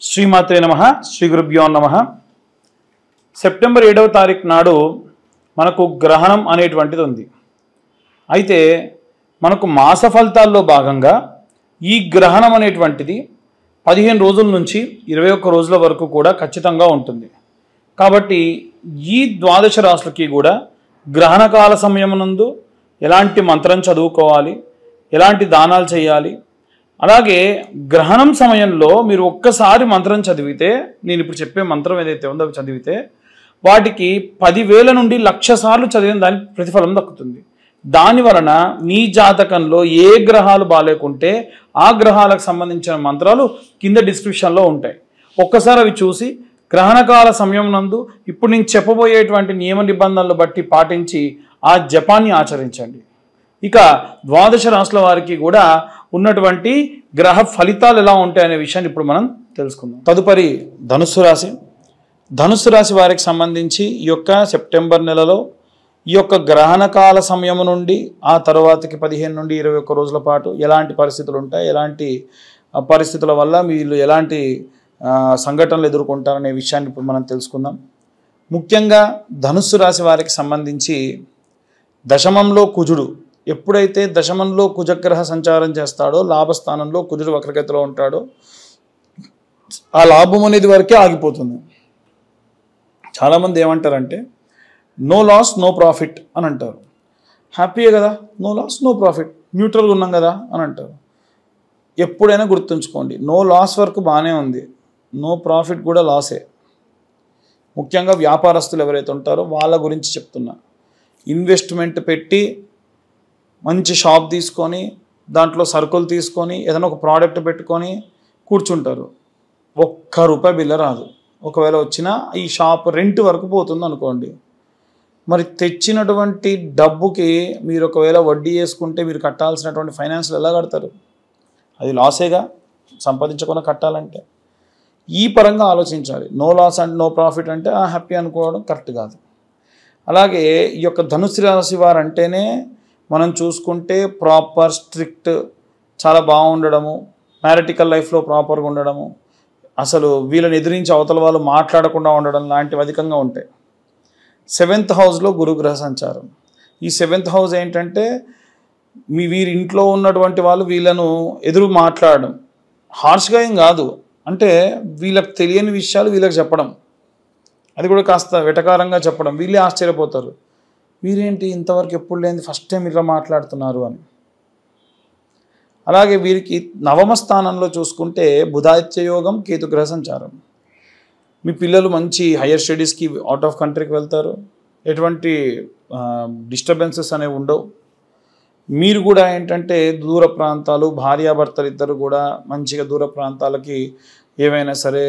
శ్రీమాత్రే నమః శ్రీ గురుభ్యో నమః సెప్టెంబర్ 7వ తారీఖు నాడు మనకు గ్రహణం అనేటువంటిది ఉంది. అయితే మనకు మాస ఫలితాల్లో భాగంగా ఈ గ్రహణం అనేటువంటిది 15 రోజుల నుంచి 21 రోజుల వరకు కూడా ఖచ్చితంగా ఉంటుంది. కాబట్టి ఈ ద్వాదశ రాశులకి కూడా గ్రహణకాల సమయమునందు ఎలాంటి మంత్రం చదువుకోవాలి, ఎలాంటి దానాలు చేయాలి, అలాగే గ్రహణం సమయంలో మీరు ఒక్కసారి మంత్రం చదివితే, నేను ఇప్పుడు చెప్పే మంత్రం ఏదైతే ఉందో అవి చదివితే వాటికి 10,000 నుండి 1,00,000 సార్లు చదివిన దానికి ప్రతిఫలం దక్కుతుంది. దాని వలన నీ జాతకంలో ఏ గ్రహాలు బాలేకుంటే ఆ గ్రహాలకు సంబంధించిన మంత్రాలు కింద డిస్క్రిప్షన్లో ఉంటాయి. ఒక్కసారి అవి చూసి గ్రహణకాల సమయం నందు ఇప్పుడు నేను చెప్పబోయేటువంటి నియమ నిబంధనలు బట్టి పాటించి ఆ జపాన్ని ఆచరించండి. ఇక ద్వాదశ రాశుల వారికి కూడా ఉన్నటువంటి గ్రహ ఫలితాలు ఎలా ఉంటాయనే విషయాన్ని ఇప్పుడు మనం తెలుసుకుందాం. తదుపరి ధనుస్సు రాశి. ధనుస్సు రాశి వారికి సంబంధించి ఈ యొక్క సెప్టెంబర్ నెలలో ఈ యొక్క గ్రహణకాల సమయం నుండి ఆ తర్వాతకి 15 నుండి 21 రోజుల పాటు ఎలాంటి పరిస్థితులు ఉంటాయి, ఎలాంటి పరిస్థితుల వల్ల వీళ్ళు ఎలాంటి సంఘటనలు ఎదుర్కొంటారనే విషయాన్ని ఇప్పుడు మనం తెలుసుకుందాం. ముఖ్యంగా ధనుస్సు రాశి వారికి సంబంధించి దశమంలో కుజుడు ఎప్పుడైతే దశమంలో కుజగ్రహ సంచారం చేస్తాడో, లాభస్థానంలో కుజుడు వక్రగతిలో ఉంటాడో ఆ లాభం అనేది వరకే ఆగిపోతుంది. చాలామంది ఏమంటారంటే నో లాస్ నో ప్రాఫిట్ అని అంటారు. హ్యాపీయే కదా, నో లాస్ నో ప్రాఫిట్, న్యూట్రల్గా ఉన్నాం కదా అని అంటారు. ఎప్పుడైనా గుర్తుంచుకోండి, నో లాస్ వరకు బాగానే ఉంది, నో ప్రాఫిట్ కూడా లాసే. ముఖ్యంగా వ్యాపారస్తులు ఎవరైతే ఉంటారో వాళ్ళ గురించి చెప్తున్నా. ఇన్వెస్ట్మెంట్ పెట్టి మంచి షాప్ తీసుకొని దాంట్లో సరుకులు తీసుకొని ఏదైనా ఒక ప్రోడక్ట్ పెట్టుకొని కూర్చుంటారు, ₹1 బిల్ల రాదు. ఒకవేళ వచ్చినా ఈ షాప్ రెంట్ వరకు పోతుంది అనుకోండి. మరి తెచ్చినటువంటి డబ్బుకి మీరు ఒకవేళ వడ్డీ వేసుకుంటే మీరు కట్టాల్సినటువంటి ఫైనాన్స్లు ఎలా కడతారు? అది లాసేగా, సంపాదించకుండా కట్టాలంటే. ఈ పరంగా ఆలోచించాలి. No loss and no profit అంటే హ్యాపీ అనుకోవడం కరెక్ట్ కాదు. అలాగే ఈ యొక్క ధనుస్సు రాశి వారు అంటేనే మనం చూసుకుంటే ప్రాపర్, స్ట్రిక్ట్, చాలా బాగుండడము, మ్యారిటికల్ లైఫ్లో ప్రాపర్గా ఉండడము, అసలు వీళ్ళని ఎదిరించి అవతల వాళ్ళు మాట్లాడకుండా ఉండడం లాంటివి అధికంగా ఉంటాయి. 7th హౌస్లో గురుగ్రహ సంచారం. ఈ 7th హౌస్ ఏంటంటే వీరి ఇంట్లో ఉన్నటువంటి వాళ్ళు వీళ్ళను ఎదురు మాట్లాడడం, హార్ష్గా ఏం కాదు, అంటే వీళ్ళకి తెలియని విషయాలు వీళ్ళకి చెప్పడం, అది కూడా కాస్త వెటకారంగా చెప్పడం. వీళ్ళే ఆశ్చర్యపోతారు, వీరేంటి ఇంతవరకు ఎప్పుడు లేని ఫస్ట్ టైం ఇలా మాట్లాడుతున్నారు అని. అలాగే వీరికి నవమ స్థానంలో చూసుకుంటే బుధాదిత్య యోగం, కేతుగ్రహ సంచారం. మీ పిల్లలు మంచి హయ్యర్ స్టడీస్కి అవుట్ ఆఫ్ కంట్రీకి వెళ్తారు, ఎటువంటి డిస్టర్బెన్సెస్ అనేవి ఉండవు. మీరు కూడా ఏంటంటే దూర ప్రాంతాలు, భార్యాభర్తలు ఇద్దరు కూడా మంచిగా దూర ప్రాంతాలకి ఏవైనా సరే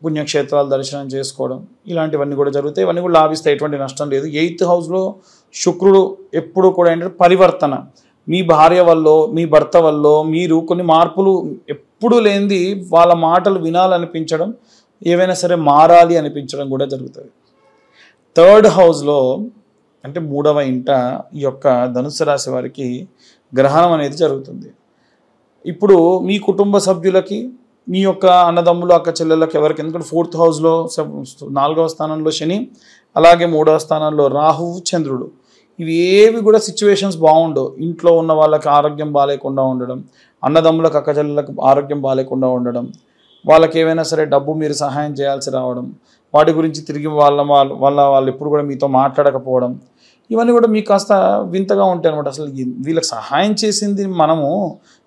పుణ్యక్షేత్రాలు దర్శనం చేసుకోవడం, ఇలాంటివన్నీ కూడా జరుగుతాయి. ఇవన్నీ కూడా లాభిస్తాయి, ఎటువంటి నష్టం లేదు. 8th హౌస్లో శుక్రుడు ఎప్పుడు కూడా ఏంటంటే పరివర్తన. మీ భార్య వల్ల, మీ భర్త వల్ల మీరు కొన్ని మార్పులు ఎప్పుడు లేనిది వాళ్ళ మాటలు వినాలనిపించడం, ఏవైనా సరే మారాలి అనిపించడం కూడా జరుగుతుంది. 3rd హౌస్లో అంటే 3వ ఇంట ఈ యొక్క ధనుస్సు రాశి వారికి గ్రహణం అనేది జరుగుతుంది. ఇప్పుడు మీ కుటుంబ సభ్యులకి, మీ యొక్క అన్నదమ్ములు, అక్క చెల్లెళ్ళకి ఎవరికి, ఎందుకంటే 4th హౌస్లో 4వ స్థానంలో శని, అలాగే 3వ స్థానంలో రాహువు, చంద్రుడు. ఇవి ఏవి కూడా సిచ్యువేషన్స్ బాగుండవు. ఇంట్లో ఉన్న వాళ్ళకి ఆరోగ్యం బాగాలేకుండా ఉండడం, అన్నదమ్ములకు, అక్క చెల్లెళ్ళకి ఆరోగ్యం బాగాలేకుండా ఉండడం, వాళ్ళకి ఏవైనా సరే డబ్బు మీరు సహాయం చేయాల్సి రావడం, వాటి గురించి తిరిగి వాళ్ళు ఎప్పుడు కూడా మీతో మాట్లాడకపోవడం, ఇవన్నీ కూడా మీకు కాస్త వింతగా ఉంటాయి అనమాట. అసలు వీళ్ళకి సహాయం చేసింది మనము,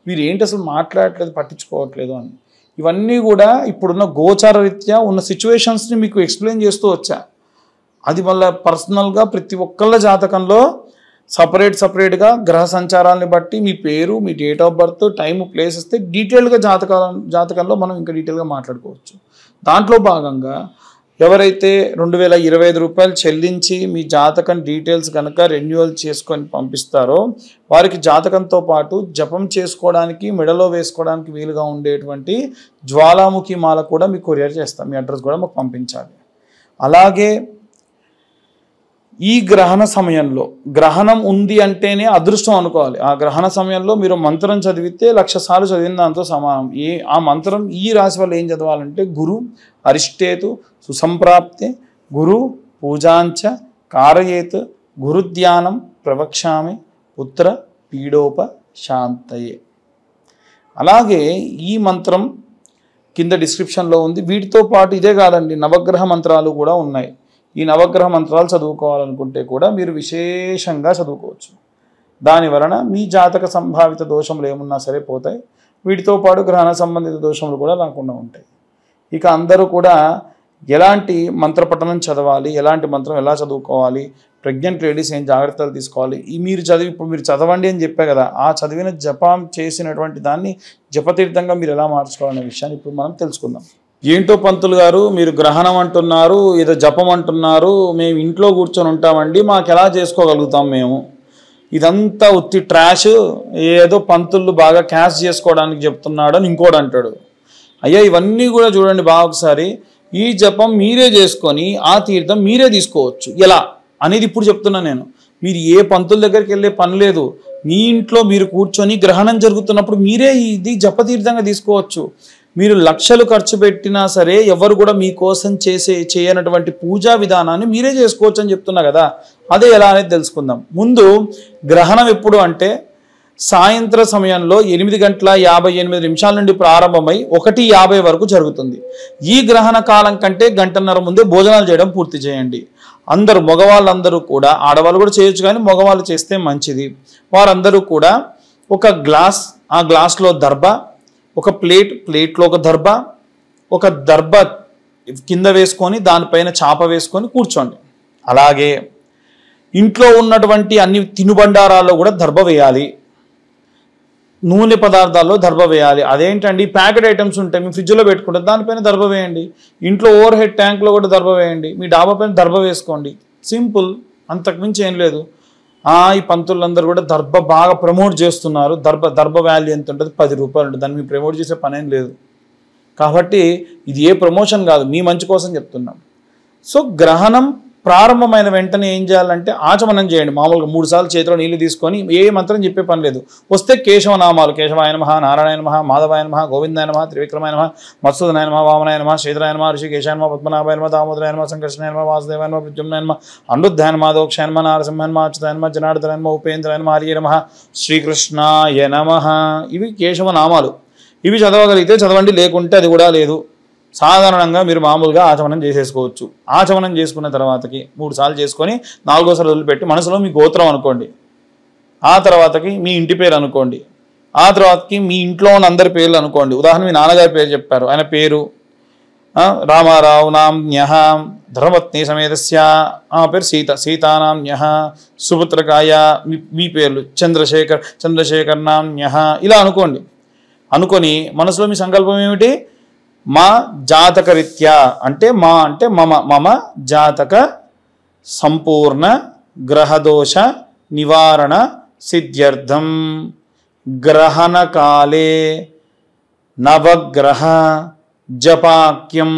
వీరు ఏంటి అసలు మాట్లాడట్లేదు, పట్టించుకోవట్లేదు అని. ఇవన్నీ కూడా ఇప్పుడున్న గోచార రీత్యా ఉన్న సిచ్యువేషన్స్ని మీకు ఎక్స్ప్లెయిన్ చేస్తూ వచ్చా. అది మళ్ళీ పర్సనల్గా ప్రతి ఒక్కళ్ళ జాతకంలో సపరేట్గా గ్రహ సంచారాన్ని బట్టి మీ పేరు, మీ date of birth, time, place ఇస్తే డీటెయిల్గా జాతకంలో మనం ఇంకా డీటెయిల్గా మాట్లాడుకోవచ్చు. దాంట్లో భాగంగా ఎవరైతే ₹2,025 చెల్లించి మీ జాతకం డీటెయిల్స్ కనుక రెన్యువల్ చేసుకొని పంపిస్తారో వారికి జాతకంతో పాటు జపం చేసుకోవడానికి, మెడలో వేసుకోవడానికి వీలుగా ఉండేటువంటి జ్వాలాముఖి మాల కూడా మీకు కొరియర్ చేస్తాం. మీ అడ్రస్ కూడా మాకు పంపించాలి. అలాగే ఈ గ్రహణ సమయంలో, గ్రహణం ఉంది అంటేనే అదృష్టం అనుకోవాలి. ఆ గ్రహణ సమయంలో మీరు మంత్రం చదివితే 1,00,000 సార్లు చదివిన దాంతో సమానం. ఆ మంత్రం ఈ రాశి వల్ల ఏం చదవాలంటే గురు అరిష్టేతు సుసంప్రాప్తే గురు పూజాంచ కారయేత్ గురుధ్యానం ప్రవక్ష్యామి పుత్ర పీడోపశాంతయే. అలాగే ఈ మంత్రం కింద డిస్క్రిప్షన్లో ఉంది. వీటితో పాటు ఇదే కాదండి, నవగ్రహ మంత్రాలు కూడా ఉన్నాయి. ఈ నవగ్రహ మంత్రాలు చదువుకోవాలనుకుంటే కూడా మీరు విశేషంగా చదువుకోవచ్చు. దాని వలన మీ జాతక సంభావిత దోషములు ఏమున్నా సరే పోతాయి. వీటితో పాటు గ్రహణ సంబంధిత దోషములు కూడా రాకుండా ఉంటాయి. ఇక అందరూ కూడా ఎలాంటి మంత్రపఠనం చదవాలి, ఎలాంటి మంత్రం ఎలా చదువుకోవాలి, ప్రెగ్నెంట్ లేడీస్ ఏం జాగ్రత్తలు తీసుకోవాలి, ఇప్పుడు మీరు చదవండి అని చెప్పే కదా, ఆ చదివిన జపం చేసినటువంటి దాన్ని జపతీర్థంగా మీరు ఎలా మార్చుకోవాలనే విషయాన్ని ఇప్పుడు మనం తెలుసుకుందాం. ఏంటో పంతులు గారు, మీరు గ్రహణం అంటున్నారు, ఏదో జపం అంటున్నారు, మేము ఇంట్లో కూర్చొని ఉంటామండి, మాకు ఎలా చేసుకోగలుగుతాం మేము? ఇదంతా ఉత్తి ట్రాష్, ఏదో పంతులు బాగా క్యాష్ చేసుకోవడానికి చెప్తున్నాడు అని ఇంకోటి అంటాడు. అయ్యా ఇవన్నీ కూడా చూడండి బాగా ఒకసారి. ఈ జపం మీరే చేసుకొని ఆ తీర్థం మీరే తీసుకోవచ్చు. ఎలా అనేది ఇప్పుడు చెప్తున్నాను నేను. మీరు ఏ పంతుల దగ్గరికి వెళ్ళే పని లేదు. మీ ఇంట్లో మీరు కూర్చొని గ్రహణం జరుగుతున్నప్పుడు మీరే ఇది జపతీర్థంగా తీసుకోవచ్చు. మీరు లక్షలు ఖర్చు పెట్టినా సరే ఎవరు కూడా మీకోసం చేయనటువంటి పూజా విధానాన్ని మీరే చేసుకోవచ్చు అని చెప్తున్నా కదా. అదే ఎలా అనేది తెలుసుకుందాం. ముందు గ్రహణం ఎప్పుడు అంటే సాయంత్ర సమయంలో 8:58 నుండి ప్రారంభమై 1:50 వరకు జరుగుతుంది. ఈ గ్రహణ కాలం కంటే గంటన్నర ముందే భోజనాలు చేయడం పూర్తి చేయండి. అందరూ మగవాళ్ళందరూ కూడా, ఆడవాళ్ళు కూడా చేయొచ్చు కానీ మగవాళ్ళు చేస్తే మంచిది. వారందరూ కూడా ఒక గ్లాస్, ఆ గ్లాస్లో దర్భ, ఒక ప్లేట్లో ఒక దర్భ కింద వేసుకొని దానిపైన చాప వేసుకొని కూర్చోండి. అలాగే ఇంట్లో ఉన్నటువంటి అన్ని తినుబండారాల్లో కూడా దర్భ వేయాలి. నూనె పదార్థాల్లో దర్భ వేయాలి. అదేంటండి, ప్యాకెట్ ఐటమ్స్ ఉంటాయి, మీ ఫ్రిడ్జ్లో పెట్టుకుంటారు, దానిపైన దర్భ వేయండి. ఇంట్లో ఓవర్ హెడ్ ట్యాంక్లో కూడా దర్భ వేయండి. మీ డాబా పైన దర్భ వేసుకోండి. సింపుల్, అంతకుమించి ఏం లేదు. ఈ పంతులందరూ కూడా దర్భ బాగా ప్రమోట్ చేస్తున్నారు. దర్భ వాల్యూ ఎంత ఉంటుంది? 10 రూపాయలు ఉంటుంది. దాన్ని మీరు ప్రమోట్ చేసే పని ఏం లేదు. కాబట్టి ఇది ఏ ప్రమోషన్ కాదు, మీ మంచి కోసం చెప్తున్నాం. సో గ్రహణం ప్రారంభమైన వెంటనే ఏం చేయాలంటే ఆచమనం చేయండి. మామూలుగా 3 సార్లు చేతిలో నీళ్లు తీసుకొని ఏ మంత్రం చెప్పే పని లేదు. వస్తే కేశవనామాలు, కేశవాయ నమః, నారాయణ నమః, మాధవాయ నమః, గోవిందాయ నమః, త్రివిక్రమాయ నమః, మత్సూదనాయ నమః, వామనాయ నమః, శ్రీధరాయ నమః, ఋషికేశాయ నమః, పద్మనాభాయ నమః, దామోదరాయ నమః, సంకర్షణాయ నమః, వాసుదేవాయ నమః, ప్రద్యుమ్నాయ నమః, అనిరుద్ధాయ నమః, దోక్షాయ నమః, నారసింహాయ నమః, అచ్యుతాయ నమః, జనార్దనాయ నమః, ఉపేంద్రాయ నమః, హరియే నమః, శ్రీకృష్ణాయ నమః. ఇవి కేశవనామాలు. ఇవి చదవగలిగితే చదవండి, లేకుంటే అది కూడా లేదు. సాధారణంగా మీరు మామూలుగా ఆచమనం చేసేసుకోవచ్చు. ఆచమనం చేసుకున్న తర్వాతకి 3 సార్లు చేసుకొని 4వ వదిలిపెట్టి మనసులో మీ గోత్రం అనుకోండి. ఆ తర్వాతకి మీ ఇంటి పేరు అనుకోండి. ఆ తర్వాతకి మీ ఇంట్లో ఉన్న అందరి పేర్లు అనుకోండి. ఉదాహరణ మీ నాన్నగారి పేరు చెప్పారు, ఆయన పేరు రామారావు నామ్న్యః, ధర్మపత్ని సమేతస్య పేరు సీతానామ్న్యః, సుపుత్రకాయ మీ పేర్లు చంద్రశేఖర్ నామ్న్యః, ఇలా అనుకోండి. అనుకొని మనసులో మీ సంకల్పం ఏమిటి? మా జాతకరీత్యా అంటే మమ జాతక సంపూర్ణ గ్రహదోష నివారణ సిద్ధ్యర్థం గ్రహణకాలే నవగ్రహ జపాక్యం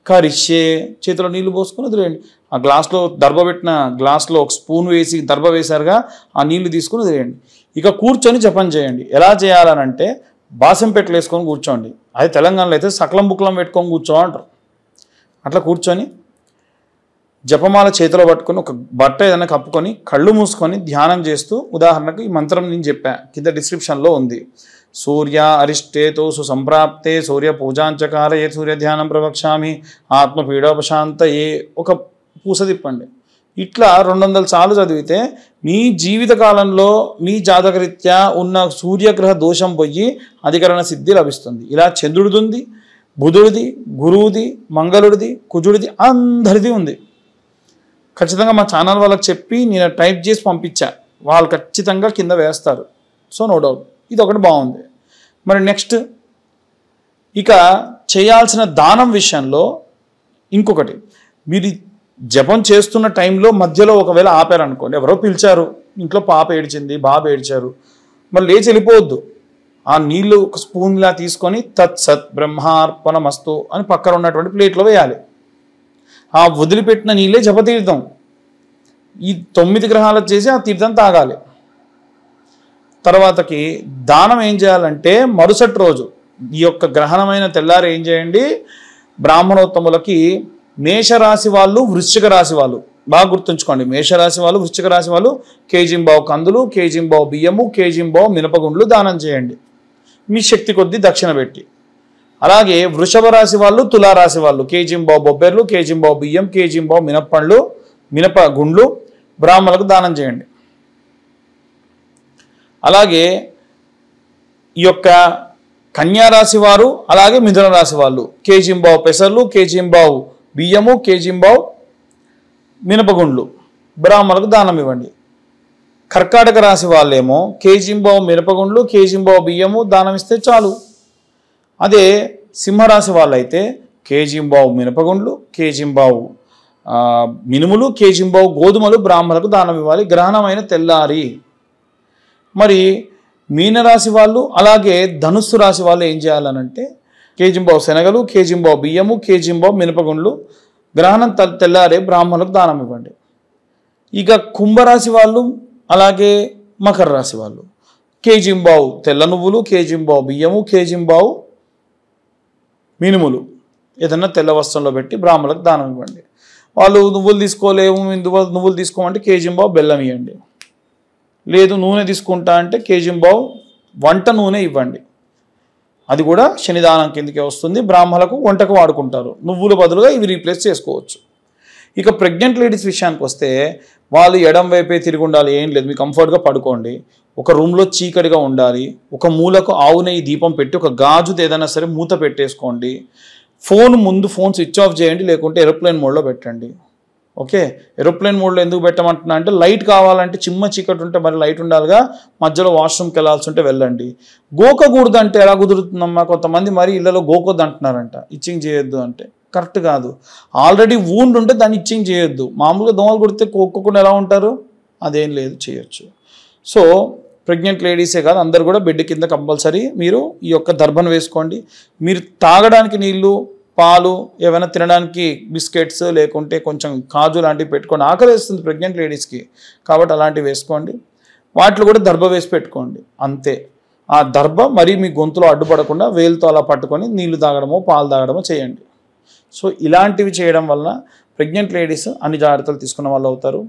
కరిష్యే. చేతిలో నీళ్లు పోసుకొని వదిలేయండి. ఆ గ్లాస్లో దర్భ పెట్టిన గ్లాస్లో ఒక స్పూన్ వేసి దర్భ వేశారుగా, ఆ నీళ్లు తీసుకొని వదిలేయండి. ఇక కూర్చొని జపం చేయండి. ఎలా చేయాలనంటే బాసం పెట్టలు వేసుకొని కూర్చోండి. అది తెలంగాణలో అయితే సకలం బుక్లం పెట్టుకొని కూర్చో అంటారు. అట్లా కూర్చొని జపమాల చేతిలో పట్టుకొని ఒక బట్ట ఏదైనా కప్పుకొని కళ్ళు మూసుకొని ధ్యానం చేస్తూ, ఉదాహరణకు ఈ మంత్రం నేను చెప్పా, కింద డిస్క్రిప్షన్లో ఉంది. సూర్య అరిష్టేతో సుసంప్రాప్తే సూర్య పూజాంచకారయే సూర్య ధ్యానం ప్రవక్ష్యామి ఆత్మపీడోపశాంతయే. ఒక పూస తిప్పండి. ఇట్లా 200 సార్లు చదివితే మీ జీవితకాలంలో మీ జాతకరీత్యా ఉన్న సూర్యగ్రహ దోషం పోయి అధికరణ సిద్ధి లభిస్తుంది. ఇలా చంద్రుడిది ఉంది, బుధుడిది, గురువుది, మంగళుడిది, కుజుడిది, అందరిది ఉంది. ఖచ్చితంగా మా ఛానల్ వాళ్ళకి చెప్పి నేను టైప్ చేసి పంపించా, వాళ్ళు ఖచ్చితంగా కింద వేస్తారు. సో నో డౌట్, ఇది ఒకటి బాగుంది. మరి నెక్స్ట్ ఇక చేయాల్సిన దానం విషయంలో ఇంకొకటి, మీరు జపం చేస్తున్న టైంలో మధ్యలో ఒకవేళ ఆపారనుకోండి, ఎవరో పిలిచారు, ఇంట్లో పాప ఏడ్చింది, బాబు ఏడ్చారు, మరి లేచి వెళ్ళిపోవద్దు. ఆ నీళ్లు ఒక స్పూన్లా తీసుకొని తత్సత్ బ్రహ్మార్పణమస్తు అని పక్కన ఉన్నటువంటి ప్లేట్లో వేయాలి. ఆ వదిలిపెట్టిన నీళ్ళే జపతీర్థం. ఈ 9 గ్రహాలు చేసి ఆ తీర్థం తాగాలి. తర్వాతకి దానం ఏం చేయాలంటే మరుసటి రోజు ఈ యొక్క గ్రహణమైన తెల్లారి ఏం చేయండి, బ్రాహ్మణోత్తములకి మేషరాశి వాళ్ళు, వృశ్చిక రాశి వాళ్ళు బాగా గుర్తుంచుకోండి. మేషరాశి వాళ్ళు, వృశ్చిక రాశి వాళ్ళు కేజీంబావు కందులు, కేజీంబావు బియ్యము, కేజీంబావు మినపగుండ్లు దానం చేయండి మీ శక్తి కొద్దీ దక్షిణ పెట్టి. అలాగే వృషభ రాశి వాళ్ళు, తులారాశి వాళ్ళు కేజీంబావు బొబ్బెర్లు, కేజీంబావు బియ్యం, కేజీంబావు మినప్పండ్లు, మినపగుండ్లు బ్రాహ్మణులకు దానం చేయండి. అలాగే ఈ యొక్క కన్యారాశి వారు, అలాగే మిథున రాశి వాళ్ళు కేజీంబావు పెసర్లు, కేజీంబావు బియ్యము, కేజీంబావు మినపగుండ్లు బ్రాహ్మణులకు దానం ఇవ్వండి. కర్కాటక రాశి వాళ్ళేమో కేజీంబావు మినపగుండ్లు, కేజీంబావు బియ్యము దానం ఇస్తే చాలు. అదే సింహరాశి వాళ్ళైతే కేజీంబావు మినపగుండ్లు, కేజీంబావు మినుములు, కేజీంబావు గోధుమలు బ్రాహ్మణులకు దానం ఇవ్వాలి గ్రహణమైన తెల్లారి. మరి మీనరాశి వాళ్ళు, అలాగే ధనుస్సు రాశి వాళ్ళు ఏం చేయాలనంటే కేజీంబావు శనగలు, కేజీంబావు బియ్యము, కేజీంబావు మినపగుండ్లు గ్రహణం తెల్లారే బ్రాహ్మణులకు దానం ఇవ్వండి. ఇక కుంభరాశి వాళ్ళు, అలాగే మకర రాశి వాళ్ళు కేజీంబావు తెల్ల నువ్వులు, కేజీంబావు బియ్యము, కేజీంబావు మినుములు ఏదన్నా తెల్ల వస్త్రంలో పెట్టి బ్రాహ్మణులకు దానం ఇవ్వండి. వాళ్ళు నువ్వులు తీసుకోలేము, నువ్వులు తీసుకోమంటే కేజీంబావు బెల్లం ఇవ్వండి. లేదు నూనె తీసుకుంటా అంటే కేజీంబావు వంట నూనె ఇవ్వండి. అది కూడా శనిదానం కిందకే వస్తుంది. బ్రాహ్మణులకు వంటకు వాడుకుంటారు. నువ్వుల బదులుగా ఇవి రీప్లేస్ చేసుకోవచ్చు. ఇక ప్రెగ్నెంట్ లేడీస్ విషయానికి వస్తే వాళ్ళు ఎడం వైపే తిరిగి ఉండాలి. ఏం లేదు, మీరు కంఫర్ట్గా పడుకోండి. ఒక రూమ్లో చీకటిగా ఉండాలి. ఒక మూలకు ఆవు నెయ్యి దీపం పెట్టి ఒక గాజుది ఏదైనా సరే మూత పెట్టేసుకోండి. ఫోన్ స్విచ్ ఆఫ్ చేయండి, లేకుంటే ఏరోప్లేన్ మోడ్లో పెట్టండి. ఓకే, ఏరోప్లేన్ మోడ్లో ఎందుకు పెట్టమంటున్నా అంటే లైట్ కావాలంటే చిమ్మ చీకటి ఉంటే మరి లైట్ ఉండాలిగా, మధ్యలో వాష్రూమ్కి వెళ్ళాల్సి ఉంటే వెళ్ళండి. గోకకూడదు అంటే ఎలా కుదురుతుందమ్మా? కొంతమంది మరి ఇళ్ళలో గోకొద్దు అంటున్నారంట, ఇచ్చింగ్ చేయొద్దు అంటే కరెక్ట్ కాదు. ఆల్రెడీ వూండ్ ఉంటే దాన్ని ఇచ్చింగ్ చేయొద్దు. మామూలుగా దోమలు కొడితే కోక్కోకుండా ఎలా ఉంటారు? అదేం లేదు, చేయొచ్చు. సో ప్రెగ్నెంట్ లేడీసే కాదు, అందరు కూడా బెడ్ కింద కంపల్సరీ మీరు ఈ యొక్క దర్భను వేసుకోండి. మీరు తాగడానికి నీళ్ళు, పాలు, ఏమైనా తినడానికి బిస్కెట్స్, లేకుంటే కొంచెం కాజు లాంటివి పెట్టుకోండి. ఆకలి వేస్తుంది ప్రెగ్నెంట్ లేడీస్కి, కాబట్టి అలాంటివి వేసుకోండి. వాటిలో కూడా దర్భ వేసి పెట్టుకోండి. అంతే. ఆ దర్భ మరీ మీ గొంతులో అడ్డుపడకుండా వేలుతో అలా పట్టుకొని నీళ్లు తాగడమో పాలు తాగడమో చేయండి. సో ఇలాంటివి చేయడం వల్ల ప్రెగ్నెంట్ లేడీస్ అన్ని జాగ్రత్తలు తీసుకున్న వాళ్ళు అవుతారు.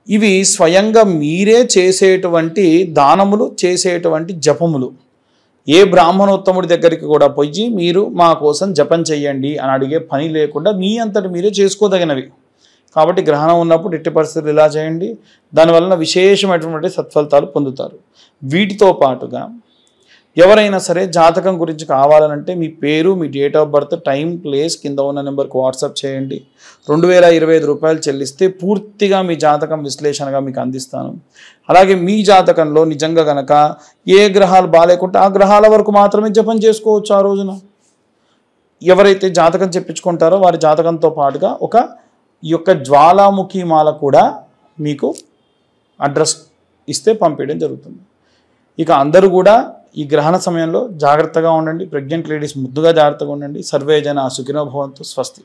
ఇవి స్వయంగా మీరే చేసేటువంటి దానములు, చేసేటువంటి జపములు. ఏ బ్రాహ్మణోత్తముడి దగ్గరికి కూడా పోయి మీరు మా కోసం జపం చెయ్యండి అని అడిగే పని లేకుండా మీ అంతటి మీరే చేసుకోదగినవి. కాబట్టి గ్రహణం ఉన్నప్పుడు ఎట్టి పరిస్థితులు ఇలా చేయండి. దానివల్ల విశేషమైనటువంటి సత్ఫలితాలు పొందుతారు. వీటితో పాటుగా ఎవరైనా సరే జాతకం గురించి కావాలనంటే మీ పేరు, మీ date of birth, time, place కింద ఉన్న నెంబర్కి వాట్సాప్ చేయండి. 2025 రూపాయలు చెల్లిస్తే పూర్తిగా మీ జాతకం విశ్లేషణగా మీకు అందిస్తాను. అలాగే మీ జాతకంలో నిజంగా కనుక ఏ గ్రహాలు బాగాలేకుంటే ఆ గ్రహాల వరకు మాత్రమే జపం చేసుకోవచ్చు. ఆ రోజున ఎవరైతే జాతకం చెప్పించుకుంటారో వారి జాతకంతో పాటుగా ఈ యొక్క జ్వాలాముఖి మాల కూడా మీకు అడ్రస్ ఇస్తే పంపించడం జరుగుతుంది. ఇక అందరూ కూడా ఈ గ్రహణ సమయంలో జాగ్రత్తగా ఉండండి. ప్రెగ్నెంట్ లేడీస్ ముద్దుగా జాగ్రత్తగా ఉండండి. సర్వే జన సుఖినో భవంతు. స్వస్తి.